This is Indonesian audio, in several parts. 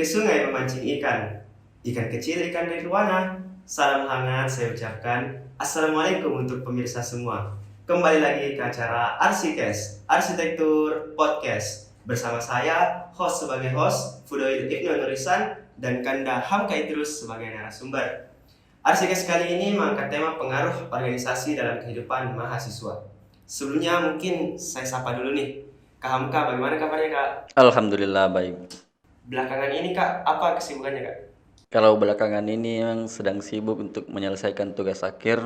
ke sungai memancing ikan. Ikan kecil, ikan dari Ruana. Salam hangat saya ucapkan. Assalamualaikum untuk pemirsa semua. Kembali lagi ke acara Arsikes, Arsitektur Podcast. Bersama saya, host sebagai host, Fudoil Ibnu Nurisan, dan Kanda Hamka Idrus sebagai narasumber. Arsikes kali ini mengangkat tema pengaruh organisasi dalam kehidupan mahasiswa. Sebelumnya mungkin saya sapa dulu nih. Kak Hamka, bagaimana kabarnya Kak? Alhamdulillah baik. Belakangan ini Kak, apa kesibukannya Kak? Kalau belakangan ini memang sedang sibuk untuk menyelesaikan tugas akhir,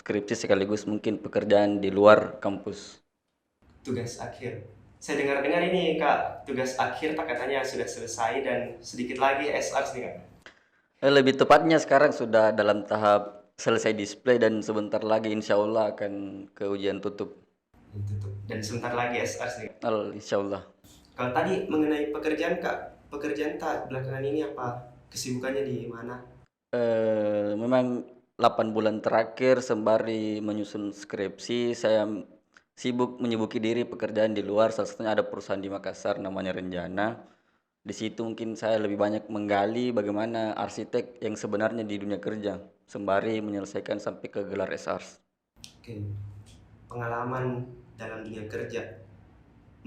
skripsi sekaligus mungkin pekerjaan di luar kampus. Tugas akhir. Saya dengar-dengar ini Kak, tugas akhir tak katanya sudah selesai dan sedikit lagi SR nih Kak. Lebih tepatnya sekarang sudah dalam tahap selesai display dan sebentar lagi insya Allah akan ke ujian tutup. Tutup. Dan sebentar lagi SR nih Kak. Insya Allah. Kalau tadi mengenai pekerjaan Kak, pekerjaan tak belakangan ini apa? Kesibukannya di mana? Memang 8 bulan terakhir sembari menyusun skripsi, saya sibuk menyibuki diri pekerjaan di luar. Salah satunya ada perusahaan di Makassar namanya Renjana. Di situ mungkin saya lebih banyak menggali bagaimana arsitek yang sebenarnya di dunia kerja, sembari menyelesaikan sampai ke gelar SARS. Oke. Pengalaman dalam dunia kerja.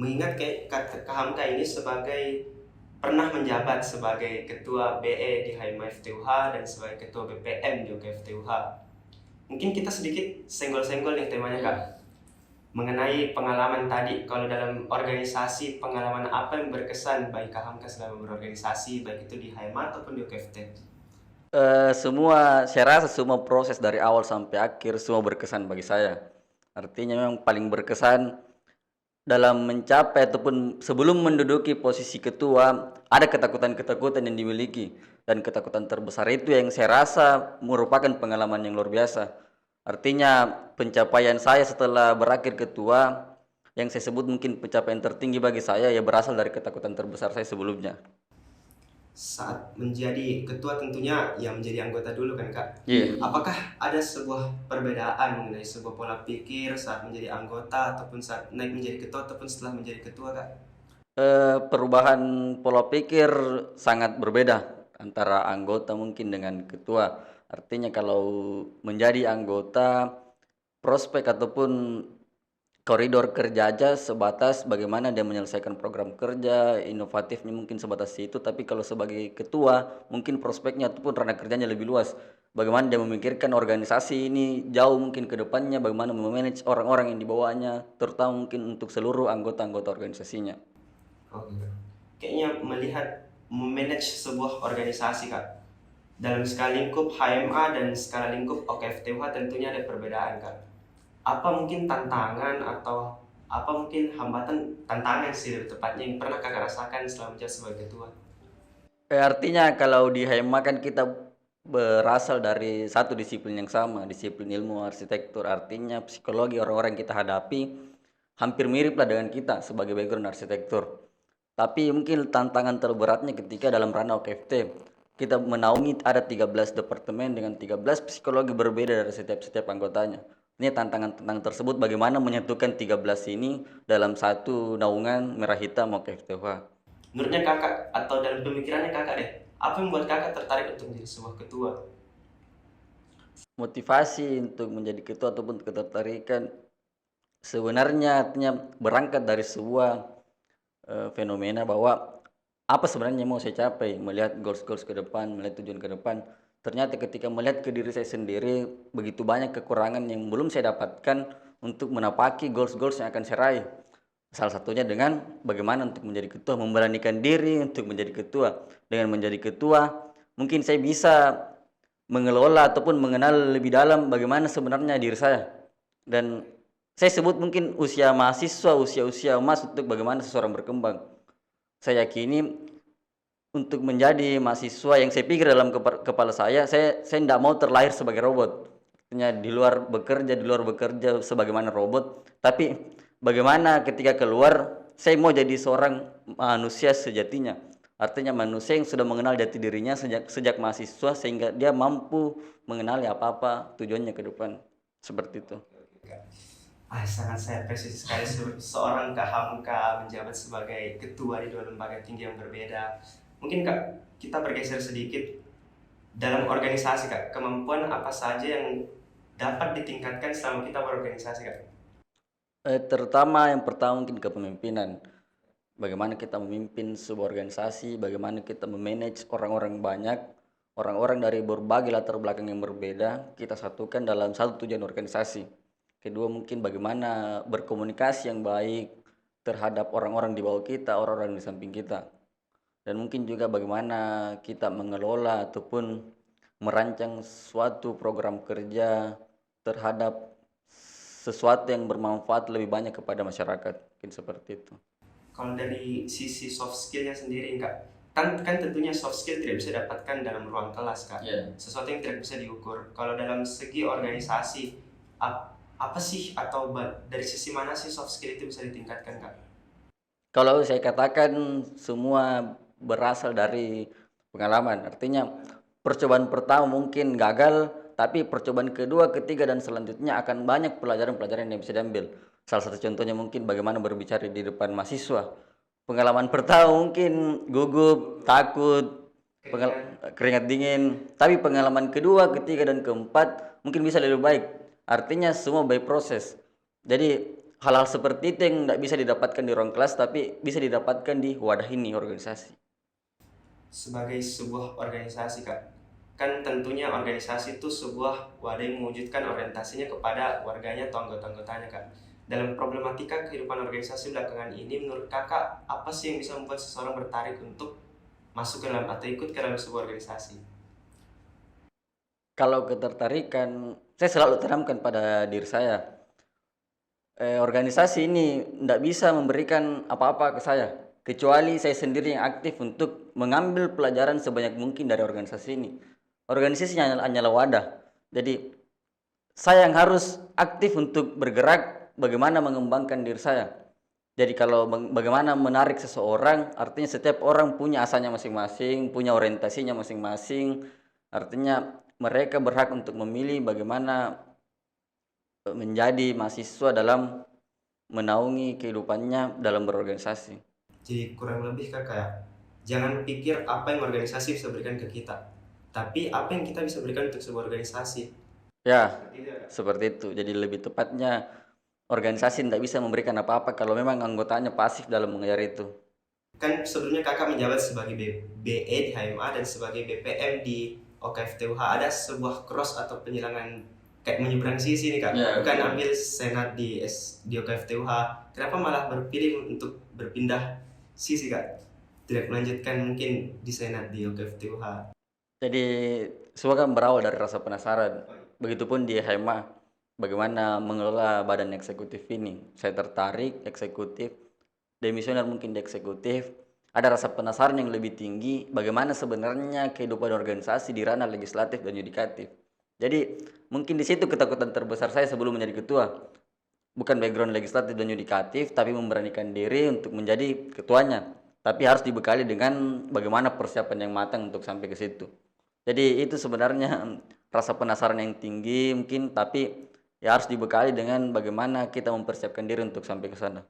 Mengingat Kak Hamka ini sebagai pernah menjabat sebagai ketua BE di HIMA FTUH dan sebagai ketua BPM di UKFTUH. Mungkin kita sedikit senggol-senggol nih temanya Kak. Mengenai pengalaman tadi, kalau dalam organisasi, pengalaman apa yang berkesan bagi Kak Hamka selama berorganisasi, baik itu di HIMA ataupun di UKFT? Saya rasa semua proses dari awal sampai akhir semua berkesan bagi saya. Artinya memang paling berkesan dalam mencapai ataupun sebelum menduduki posisi ketua, ada ketakutan-ketakutan yang dimiliki, dan ketakutan terbesar itu yang saya rasa merupakan pengalaman yang luar biasa. Artinya pencapaian saya setelah berakhir ketua, yang saya sebut mungkin pencapaian tertinggi bagi saya, ya berasal dari ketakutan terbesar saya sebelumnya. Saat menjadi ketua tentunya ya menjadi anggota dulu kan Kak. Iya. Apakah ada sebuah perbedaan mengenai sebuah pola pikir saat menjadi anggota ataupun saat naik menjadi ketua ataupun setelah menjadi ketua Kak? Perubahan pola pikir sangat berbeda antara anggota mungkin dengan ketua. Artinya kalau menjadi anggota, prospek ataupun koridor kerja aja sebatas bagaimana dia menyelesaikan program kerja, inovatifnya mungkin sebatas itu. Tapi kalau sebagai ketua, mungkin prospeknya ataupun ranah kerjanya lebih luas. Bagaimana dia memikirkan organisasi ini jauh mungkin ke depannya, bagaimana memanage orang-orang yang dibawanya, terutama mungkin untuk seluruh anggota-anggota organisasinya. Oh gitu. Kayaknya melihat memanage sebuah organisasi Kak. Dalam skala lingkup HMA dan skala lingkup OKFTUH tentunya ada perbedaan Kak. Apa mungkin tantangan atau apa mungkin hambatan tantangan sih lebih tepatnya yang pernah Kakak rasakan selama menjabat sebagai ketua? Artinya kalau di HMA kan kita berasal dari satu disiplin yang sama, disiplin ilmu arsitektur. Artinya psikologi orang-orang yang kita hadapi hampir mirip lah dengan kita sebagai background arsitektur. Tapi mungkin tantangan terberatnya ketika dalam ranah OKFT. Kita menaungi ada 13 departemen dengan 13 psikologi berbeda dari setiap anggotanya. Ini tantangan-tantangan tersebut bagaimana menyatukan 13 ini dalam satu naungan merah hitam OKFT. Menurutnya Kakak atau dalam pemikirannya Kakak deh, apa yang membuat Kakak tertarik untuk menjadi sebuah ketua? Motivasi untuk menjadi ketua ataupun ketertarikan sebenarnya artinya berangkat dari sebuah fenomena bahwa apa sebenarnya mau saya capai, melihat goals-goals ke depan, melihat tujuan ke depan. Ternyata ketika melihat ke diri saya sendiri, begitu banyak kekurangan yang belum saya dapatkan untuk menapaki goals-goals yang akan saya raih. Salah satunya dengan bagaimana untuk menjadi ketua, memberanikan diri untuk menjadi ketua. Dengan menjadi ketua, mungkin saya bisa mengelola ataupun mengenal lebih dalam bagaimana sebenarnya diri saya. Dan saya sebut mungkin usia mahasiswa, usia emas untuk bagaimana seseorang berkembang. Saya yakini untuk menjadi mahasiswa yang saya pikir dalam kepala saya tidak mau terlahir sebagai robot. Artinya di luar bekerja sebagaimana robot, tapi bagaimana ketika keluar saya mau jadi seorang manusia sejatinya. Artinya manusia yang sudah mengenal jati dirinya sejak mahasiswa sehingga dia mampu mengenali apa-apa tujuannya ke depan. Seperti itu. Sangat saya apresiasi sekali seorang Kak Hamka menjabat sebagai ketua di dua lembaga tinggi yang berbeda. Mungkin Kak, kita bergeser sedikit dalam organisasi Kak. Kemampuan apa saja yang dapat ditingkatkan selama kita berorganisasi Kak? Terutama yang pertama mungkin kepemimpinan. Bagaimana kita memimpin sebuah organisasi, bagaimana kita memanage orang-orang banyak, orang-orang dari berbagai latar belakang yang berbeda, kita satukan dalam satu tujuan organisasi. Kedua mungkin bagaimana berkomunikasi yang baik terhadap orang-orang di bawah kita, orang-orang di samping kita. Dan mungkin juga bagaimana kita mengelola ataupun merancang suatu program kerja terhadap sesuatu yang bermanfaat lebih banyak kepada masyarakat. Mungkin seperti itu. Kalau dari sisi soft skillnya sendiri Kak, kan tentunya soft skill tidak bisa dapatkan dalam ruang kelas Kak. Sesuatu yang tidak bisa diukur. Kalau dalam segi organisasi, apa sih atau dari sisi mana sih soft skill itu bisa ditingkatkan Kak? Kalau saya katakan semua berasal dari pengalaman. Artinya percobaan pertama mungkin gagal, tapi percobaan kedua, ketiga, dan selanjutnya akan banyak pelajaran-pelajaran yang bisa diambil. Salah satu contohnya mungkin bagaimana berbicara di depan mahasiswa. Pengalaman pertama mungkin gugup, takut, keringat dingin. Tapi pengalaman kedua, ketiga, dan keempat mungkin bisa lebih baik. Artinya semua by proses. Jadi hal-hal seperti itu yang tidak bisa didapatkan di ruang kelas, tapi bisa didapatkan di wadah ini, organisasi. Sebagai sebuah organisasi Kak, kan tentunya organisasi itu sebuah wadah yang mewujudkan orientasinya kepada warganya atau anggota-anggotanya Kak. Dalam problematika kehidupan organisasi belakangan ini, menurut Kakak, apa sih yang bisa membuat seseorang tertarik untuk masuk ke dalam atau ikut ke dalam sebuah organisasi? Kalau ketertarikan, saya selalu tanamkan pada diri saya. Organisasi ini tidak bisa memberikan apa-apa ke saya, kecuali saya sendiri yang aktif untuk mengambil pelajaran sebanyak mungkin dari organisasi ini. Organisasi hanyalah wadah. Jadi saya yang harus aktif untuk bergerak bagaimana mengembangkan diri saya. Jadi kalau bagaimana menarik seseorang, artinya setiap orang punya asalnya masing-masing, punya orientasinya masing-masing. Artinya mereka berhak untuk memilih bagaimana menjadi mahasiswa dalam menaungi kehidupannya dalam berorganisasi. Jadi kurang lebih Kakak, jangan pikir apa yang organisasi bisa berikan ke kita, tapi apa yang kita bisa berikan untuk sebuah organisasi. Ya, seperti itu. Jadi lebih tepatnya organisasi tidak bisa memberikan apa-apa kalau memang anggotanya pasif dalam mengejar itu. Kan sebelumnya Kakak menjabat sebagai BE di HMA dan sebagai BPM di OKFTUH. Ada sebuah cross atau penyelangan kayak menyeberang sisi nih Kak. Bukan ambil senat di OKFTUH. Kenapa malah berpilih untuk berpindah sisi Kak? Tidak melanjutkan mungkin di senat di OKFTUH. Jadi semua kan berawal dari rasa penasaran. Begitupun di HMA, bagaimana mengelola badan eksekutif ini. Saya tertarik eksekutif, demisioner mungkin di eksekutif. Ada rasa penasaran yang lebih tinggi bagaimana sebenarnya kehidupan organisasi di ranah legislatif dan yudikatif. Jadi mungkin di situ ketakutan terbesar saya sebelum menjadi ketua. Bukan background legislatif dan yudikatif, tapi memberanikan diri untuk menjadi ketuanya. Tapi harus dibekali dengan bagaimana persiapan yang matang untuk sampai ke situ. Jadi itu sebenarnya rasa penasaran yang tinggi mungkin, tapi ya harus dibekali dengan bagaimana kita mempersiapkan diri untuk sampai ke sana.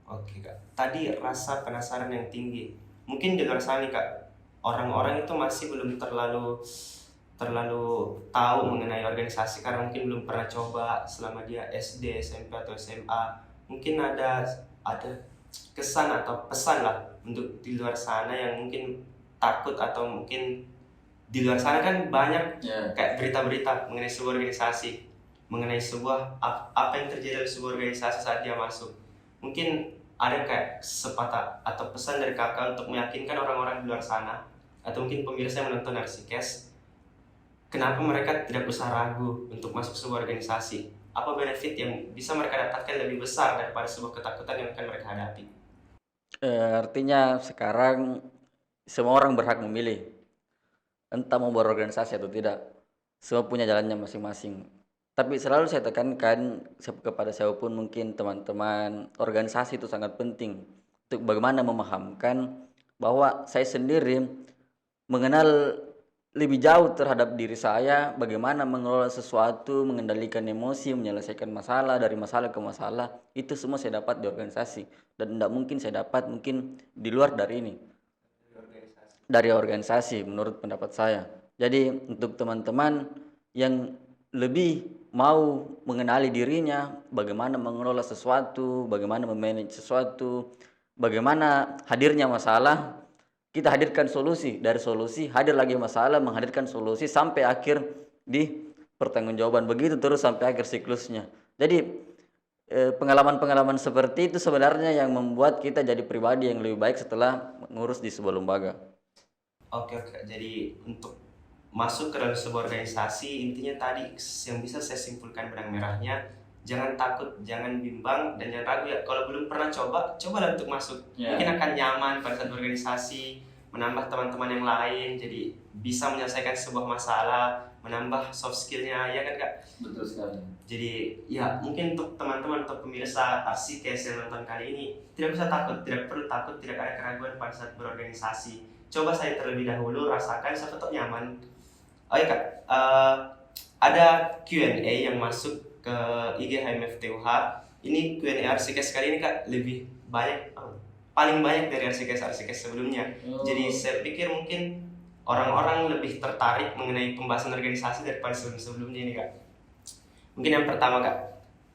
Oke Kak, tadi rasa penasaran yang tinggi. Mungkin di luar sana nih Kak, orang-orang itu masih belum terlalu tahu mengenai organisasi karena mungkin belum pernah coba selama dia SD, SMP atau SMA. Mungkin ada kesan atau pesan lah untuk di luar sana yang mungkin takut atau mungkin di luar sana kan banyak kayak berita-berita mengenai sebuah organisasi, mengenai sebuah apa yang terjadi dalam sebuah organisasi saat dia masuk. Mungkin ada kayak sepatah atau pesan dari Kakak untuk meyakinkan orang-orang di luar sana atau mungkin pemirsa yang menonton Arsikes, kenapa mereka tidak usah ragu untuk masuk sebuah organisasi? Apa benefit yang bisa mereka dapatkan lebih besar daripada sebuah ketakutan yang akan mereka hadapi? Artinya sekarang semua orang berhak memilih, entah mau berorganisasi atau tidak. Semua punya jalannya masing-masing. Tapi selalu saya tekankan kepada siapapun mungkin teman-teman, organisasi itu sangat penting untuk bagaimana memahamkan bahwa saya sendiri mengenal lebih jauh terhadap diri saya, bagaimana mengelola sesuatu, mengendalikan emosi, menyelesaikan masalah, dari masalah ke masalah, itu semua saya dapat di organisasi dan tidak mungkin saya dapat mungkin di luar dari ini. dari organisasi menurut pendapat saya. Jadi untuk teman-teman yang lebih mau mengenali dirinya, bagaimana mengelola sesuatu, bagaimana memanage sesuatu, bagaimana hadirnya masalah, kita hadirkan solusi, dari solusi hadir lagi masalah, menghadirkan solusi sampai akhir di pertanggungjawaban, begitu terus sampai akhir siklusnya. Jadi pengalaman-pengalaman seperti itu sebenarnya yang membuat kita jadi pribadi yang lebih baik setelah mengurus di sebuah lembaga. Oke, oke. Jadi untuk masuk ke dalam sebuah organisasi, intinya tadi yang bisa saya simpulkan benang merahnya, jangan takut, jangan bimbang, dan jangan ragu ya. Kalau belum pernah coba, cobalah untuk masuk. Ya. Mungkin akan nyaman pada saat berorganisasi, menambah teman-teman yang lain, jadi bisa menyelesaikan sebuah masalah, menambah soft skillnya, ya kan Kak? Betul sekali. Jadi ya mungkin untuk teman-teman, untuk pemirsa Arsikes yang nonton kali ini, tidak usah takut, tidak perlu takut, tidak ada keraguan pada saat berorganisasi. Coba saya terlebih dahulu, rasakan, siapa tahu nyaman. Oh iya Kak, ada Q&A yang masuk ke IG HMFTUH. Ini Q&A Arsikes kali ini Kak lebih banyak, paling banyak dari Arsikes sebelumnya. Jadi saya pikir mungkin orang-orang lebih tertarik mengenai pembahasan organisasi daripada sebelum-sebelumnya ini Kak. Mungkin yang pertama Kak,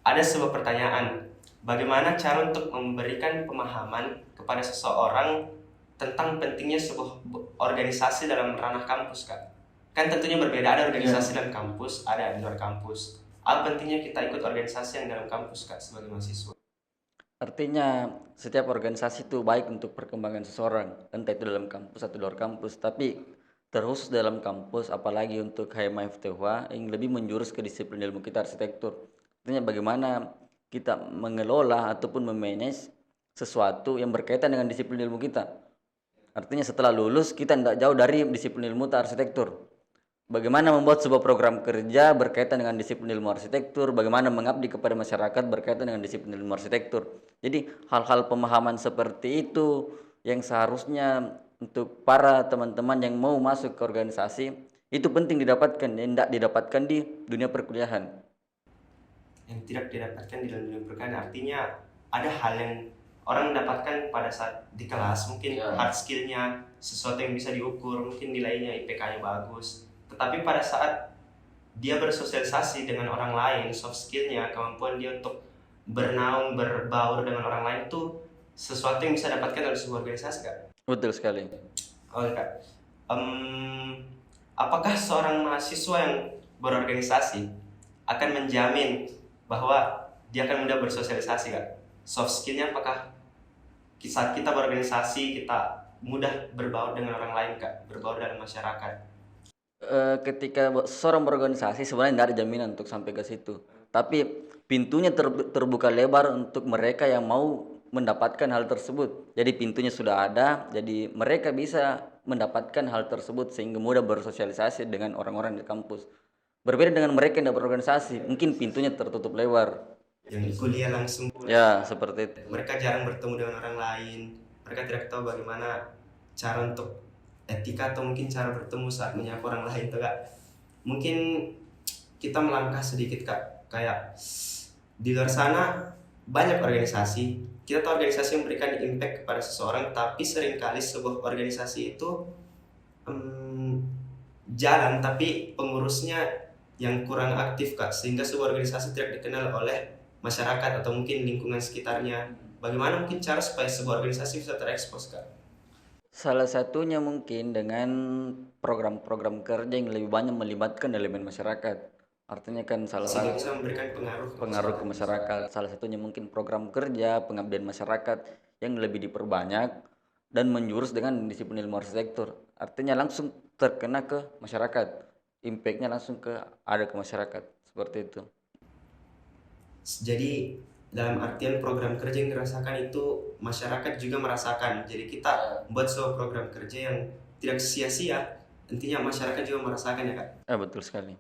ada sebuah pertanyaan. Bagaimana cara untuk memberikan pemahaman kepada seseorang tentang pentingnya sebuah organisasi dalam ranah kampus Kak? Kan tentunya berbeda, ada organisasi dalam kampus, ada di luar kampus. Apa pentingnya kita ikut organisasi yang dalam kampus Kak sebagai mahasiswa? Artinya setiap organisasi itu baik untuk perkembangan seseorang, entah itu dalam kampus atau luar kampus. Tapi terkhusus dalam kampus, apalagi untuk HMFTH yang lebih menjurus ke disiplin ilmu kita arsitektur. Artinya bagaimana kita mengelola ataupun memanage sesuatu yang berkaitan dengan disiplin ilmu kita. Artinya setelah lulus kita tidak jauh dari disiplin ilmu arsitektur. Bagaimana membuat sebuah program kerja berkaitan dengan disiplin ilmu arsitektur, bagaimana mengabdi kepada masyarakat berkaitan dengan disiplin ilmu arsitektur. Jadi hal-hal pemahaman seperti itu yang seharusnya untuk para teman-teman yang mau masuk ke organisasi itu penting didapatkan, yang tidak didapatkan di dunia perkuliahan. Yang tidak didapatkan di dalam dunia perkuliahan, artinya ada hal yang orang dapatkan pada saat di kelas, mungkin hard skillnya, sesuatu yang bisa diukur, mungkin nilainya IPK-nya bagus. Tetapi pada saat dia bersosialisasi dengan orang lain, soft skillnya, kemampuan dia untuk bernaung, berbaur dengan orang lain itu sesuatu yang bisa dapatkan dari sebuah organisasi Kak? Betul sekali. Oke Kak, apakah seorang mahasiswa yang berorganisasi akan menjamin bahwa dia akan mudah bersosialisasi Kak? Soft skillnya apakah saat kita berorganisasi kita mudah berbaur dengan orang lain Kak? Berbaur dalam masyarakat? Ketika seorang berorganisasi sebenarnya tidak ada jaminan untuk sampai ke situ. Tapi pintunya terbuka lebar untuk mereka yang mau mendapatkan hal tersebut. Jadi pintunya sudah ada, jadi mereka bisa mendapatkan hal tersebut sehingga mudah bersosialisasi dengan orang-orang di kampus. Berbeda dengan mereka yang tidak berorganisasi, mungkin pintunya tertutup lebar. Yang kuliah langsung, Ya, seperti itu. mereka jarang bertemu dengan orang lain, mereka tidak tahu bagaimana cara untuk etika atau mungkin cara bertemu saat menyapa orang lain tuh Kak. Mungkin kita melangkah sedikit Kak, kayak di luar sana banyak organisasi, kita tahu organisasi yang memberikan impact kepada seseorang, tapi seringkali sebuah organisasi itu jalan tapi pengurusnya yang kurang aktif Kak, sehingga sebuah organisasi tidak dikenal oleh masyarakat atau mungkin lingkungan sekitarnya. Bagaimana mungkin cara supaya sebuah organisasi bisa terekspos Kak? Salah satunya mungkin dengan program-program kerja yang lebih banyak melibatkan elemen masyarakat. Artinya kan salah Sehingga satu bisa memberikan pengaruh ke masyarakat. Salah satunya mungkin program kerja pengabdian masyarakat yang lebih diperbanyak dan menjurus dengan disiplin ilmu arsitektur. Artinya langsung terkena ke masyarakat. Impactnya langsung ada ke masyarakat. Seperti itu. Jadi dalam artian program kerja yang dirasakan itu masyarakat juga merasakan. Jadi kita buat sebuah program kerja yang tidak sia-sia, intinya masyarakat juga merasakan ya Kak. Betul sekali.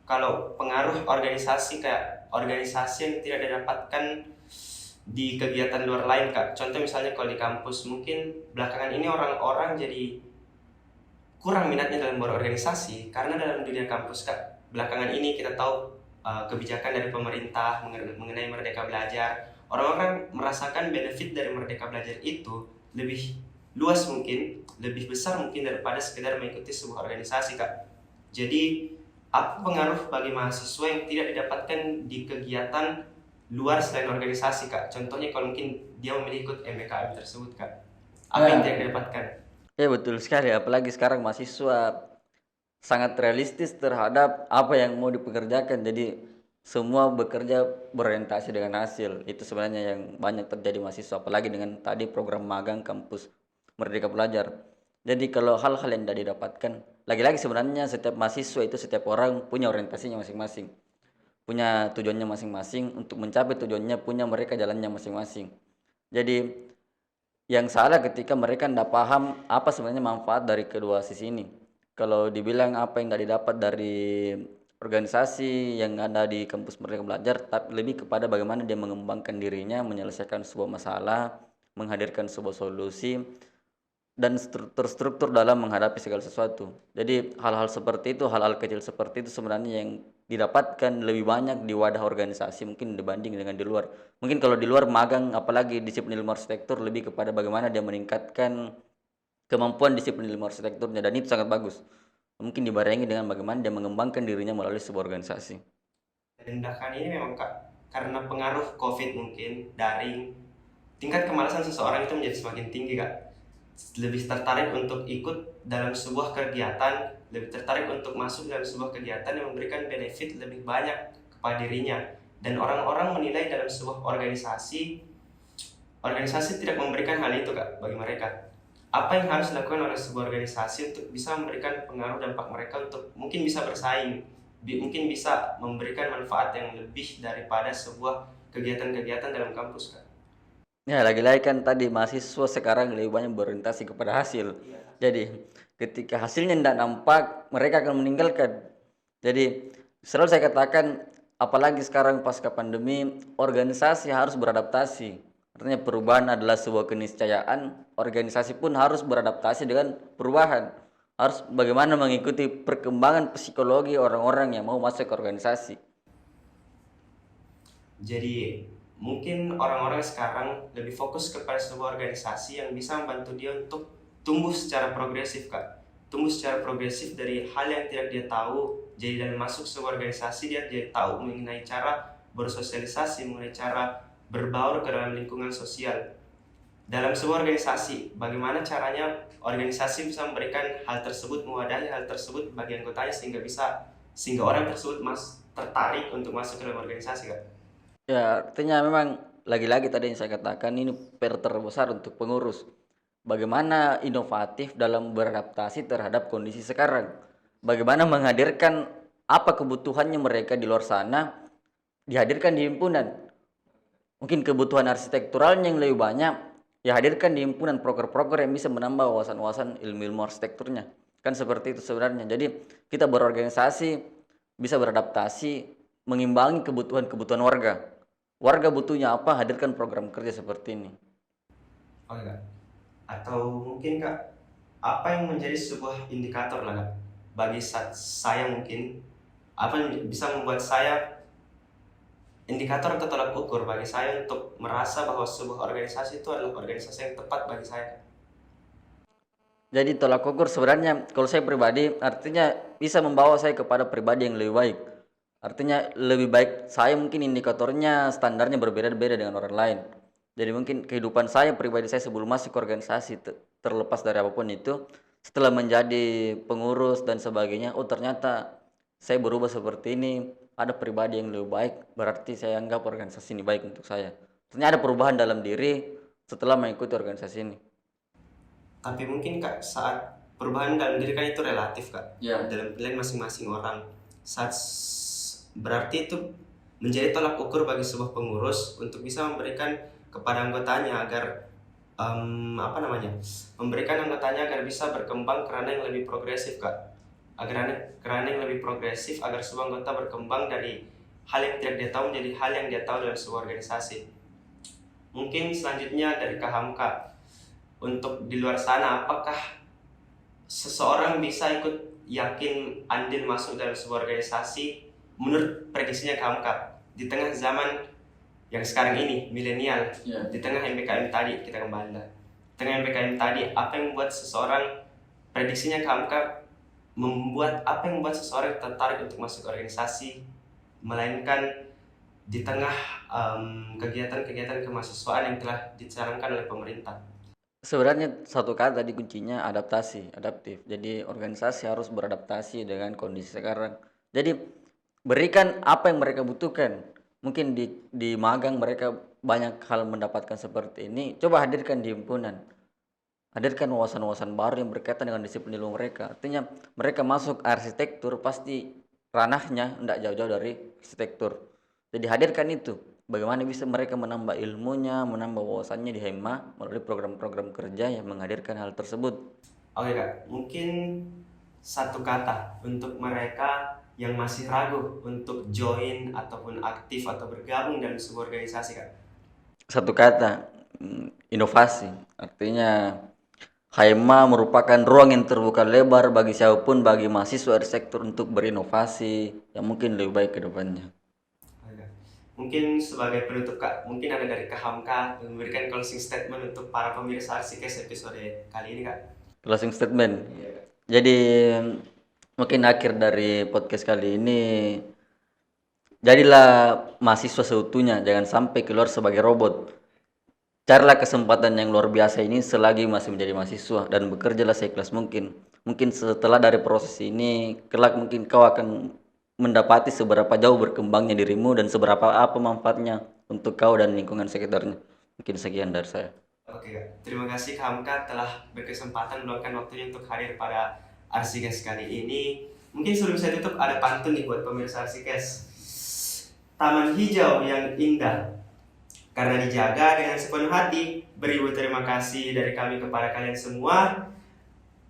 Kalau pengaruh organisasi kayak organisasi yang tidak didapatkan di kegiatan luar lain Kak. Contoh misalnya kalau di kampus, mungkin belakangan ini orang-orang jadi kurang minatnya dalam berorganisasi karena dalam dunia kampus Kak. Belakangan ini kita tahu kebijakan dari pemerintah mengenai Merdeka Belajar. Orang-orang merasakan benefit dari Merdeka Belajar itu lebih luas mungkin, lebih besar mungkin daripada sekedar mengikuti sebuah organisasi Kak. Jadi apa pengaruh bagi mahasiswa yang tidak didapatkan di kegiatan luar selain organisasi Kak? Contohnya kalau mungkin dia memilih ikut MBKM tersebut Kak, apa yang tidak didapatkan? Ya betul sekali, apalagi sekarang mahasiswa sangat realistis terhadap apa yang mau dipekerjakan. Jadi semua bekerja berorientasi dengan hasil. Itu sebenarnya yang banyak terjadi mahasiswa, apalagi dengan tadi program magang kampus Merdeka Belajar. Jadi kalau hal-hal yang tidak didapatkan, lagi-lagi sebenarnya setiap mahasiswa itu, setiap orang punya orientasinya masing-masing, punya tujuannya masing-masing. Untuk mencapai tujuannya punya mereka jalannya masing-masing. Jadi yang salah ketika mereka tidak paham apa sebenarnya manfaat dari kedua sisi ini. Kalau dibilang apa yang tidak didapat dari organisasi yang ada di kampus Merdeka Belajar, tapi lebih kepada bagaimana dia mengembangkan dirinya, menyelesaikan sebuah masalah, menghadirkan sebuah solusi, dan terstruktur dalam menghadapi segala sesuatu. Jadi hal-hal seperti itu, hal-hal kecil seperti itu sebenarnya yang didapatkan lebih banyak di wadah organisasi mungkin dibanding dengan di luar. Mungkin kalau di luar magang, apalagi disiplin ilmu arsitektur, lebih kepada bagaimana dia meningkatkan kemampuan disiplin ilmu arsitekturnya, dan itu sangat bagus. Mungkin dibarengi dengan bagaimana dia mengembangkan dirinya melalui sebuah organisasi. Tindakan ini memang Kak, karena pengaruh COVID mungkin, daring, tingkat kemalasan seseorang itu menjadi semakin tinggi Kak. Lebih tertarik untuk ikut dalam sebuah kegiatan, lebih tertarik untuk masuk dalam sebuah kegiatan yang memberikan benefit lebih banyak kepada dirinya. Dan orang-orang menilai dalam sebuah organisasi, organisasi tidak memberikan hal itu Kak bagi mereka. Apa yang harus dilakukan oleh sebuah organisasi untuk bisa memberikan pengaruh dampak mereka untuk mungkin bisa bersaing, mungkin bisa memberikan manfaat yang lebih daripada sebuah kegiatan-kegiatan dalam kampus Kak? Ya, lagi-lagi kan tadi mahasiswa sekarang lebih banyak berorientasi kepada hasil. Jadi, ketika hasilnya tidak nampak, mereka akan meninggalkan. Jadi, selalu saya katakan, apalagi sekarang pasca pandemi, organisasi harus beradaptasi. Artinya perubahan adalah sebuah keniscayaan, organisasi pun harus beradaptasi dengan perubahan. Harus bagaimana mengikuti perkembangan psikologi orang-orang yang mau masuk ke organisasi. Jadi mungkin orang-orang sekarang lebih fokus kepada sebuah organisasi yang bisa membantu dia untuk tumbuh secara progresif Kak. Tumbuh secara progresif dari hal yang tidak dia tahu. Jadi dalam masuk sebuah organisasi dia tahu mengenai cara bersosialisasi, mengenai cara berbaur ke dalam lingkungan sosial. Dalam sebuah organisasi, bagaimana caranya organisasi bisa memberikan hal tersebut, mewadahi hal tersebut bagi anggotanya sehingga orang tersebut tertarik untuk masuk ke dalam organisasi Kak. Ya, artinya memang lagi-lagi tadi yang saya katakan, ini PR terbesar untuk pengurus. Bagaimana inovatif dalam beradaptasi terhadap kondisi sekarang. Bagaimana menghadirkan apa kebutuhannya mereka di luar sana, dihadirkan di himpunan. Mungkin kebutuhan arsitekturalnya yang lebih banyak, ya hadirkan di himpunan proker-proker yang bisa menambah wawasan-wawasan ilmu-ilmu arsitekturnya. Kan seperti itu sebenarnya. Jadi kita berorganisasi, bisa beradaptasi, mengimbangi kebutuhan-kebutuhan warga. Warga butuhnya apa, hadirkan program kerja seperti ini. Oke Kak. Atau mungkin Kak, apa yang menjadi sebuah indikator lah Kak, bagi saya mungkin, apa yang bisa membuat saya indikator atau tolak ukur bagi saya untuk merasa bahwa sebuah organisasi itu adalah organisasi yang tepat bagi saya? Jadi tolak ukur sebenarnya kalau saya pribadi artinya bisa membawa saya kepada pribadi yang lebih baik. Artinya lebih baik saya mungkin indikatornya standarnya berbeda-beda dengan orang lain. Jadi mungkin kehidupan saya pribadi saya sebelum masuk ke organisasi terlepas dari apapun itu, setelah menjadi pengurus dan sebagainya, oh ternyata saya berubah seperti ini, ada pribadi yang lebih baik, berarti saya anggap organisasi ini baik untuk saya. Ternyata ada perubahan dalam diri setelah mengikuti organisasi ini. Tapi mungkin Kak, saat perubahan dalam diri kan itu relatif Kak, Ya. dalam pilihan masing-masing orang. Saat berarti itu menjadi tolak ukur bagi sebuah pengurus untuk bisa memberikan kepada anggotanya agar memberikan anggotanya agar bisa berkembang karena yang lebih progresif Kak, karena yang lebih progresif agar sebuah anggota berkembang dari hal yang tidak dia tahu menjadi hal yang dia tahu dalam sebuah organisasi. Mungkin selanjutnya dari Kak Hamka, untuk di luar sana apakah seseorang bisa ikut yakin andil masuk dalam sebuah organisasi menurut prediksinya Kak Hamka di tengah zaman yang sekarang ini milenial, Ya. di tengah MBKM tadi kita kembali lah, dengan PKM tadi, apa yang membuat seseorang, prediksinya Hamka, apa yang membuat seseorang tertarik untuk masuk organisasi, melainkan di tengah kegiatan-kegiatan kemahasiswaan yang telah dicanangkan oleh pemerintah. Sebenarnya satu kata di kuncinya adaptasi, adaptif. Jadi organisasi harus beradaptasi dengan kondisi sekarang. Jadi berikan apa yang mereka butuhkan. Mungkin di magang mereka banyak hal mendapatkan seperti ini. Coba hadirkan di himpunan. Hadirkan wawasan-wawasan baru yang berkaitan dengan disiplin ilmu mereka. Artinya mereka masuk arsitektur pasti ranahnya tidak jauh-jauh dari arsitektur. Jadi hadirkan itu. Bagaimana bisa mereka menambah ilmunya, menambah wawasannya di HEMA melalui program-program kerja yang menghadirkan hal tersebut. Oke Kak, mungkin satu kata untuk mereka yang masih ragu untuk join ataupun aktif atau bergabung dalam sebuah organisasi Kak. Satu kata, inovasi. Artinya HEMA merupakan ruang yang terbuka lebar bagi siapapun, bagi mahasiswa arsitektur untuk berinovasi yang mungkin lebih baik ke depannya. Mungkin sebagai penutup Kak, mungkin ada dari Kak Hamka memberikan closing statement untuk para pemirsa Arsikes episode kali ini Kak. Closing statement. Jadi mungkin akhir dari podcast kali ini, jadilah mahasiswa seutuhnya, jangan sampai keluar sebagai robot. Carilah kesempatan yang luar biasa ini selagi masih menjadi mahasiswa dan bekerjalah seikhlas mungkin. Mungkin setelah dari proses ini, kelak mungkin kau akan mendapati seberapa jauh berkembangnya dirimu dan seberapa apa manfaatnya untuk kau dan lingkungan sekitarnya. Mungkin sekian dari saya. Oke Kak, terima kasih Kak Hamka telah berkesempatan meluangkan waktunya untuk hadir pada Arsikes kali ini. Mungkin sebelum saya tutup ada pantun nih buat pemirsa Arsikes. Taman hijau yang indah karena dijaga dengan sepenuh hati. Beribu terima kasih dari kami kepada kalian semua.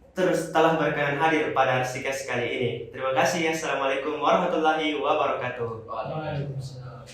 Terus telah berkenan hadir pada Arsikes kali ini. Terima kasih. Assalamualaikum warahmatullahi wabarakatuh. Waalaikumsalam.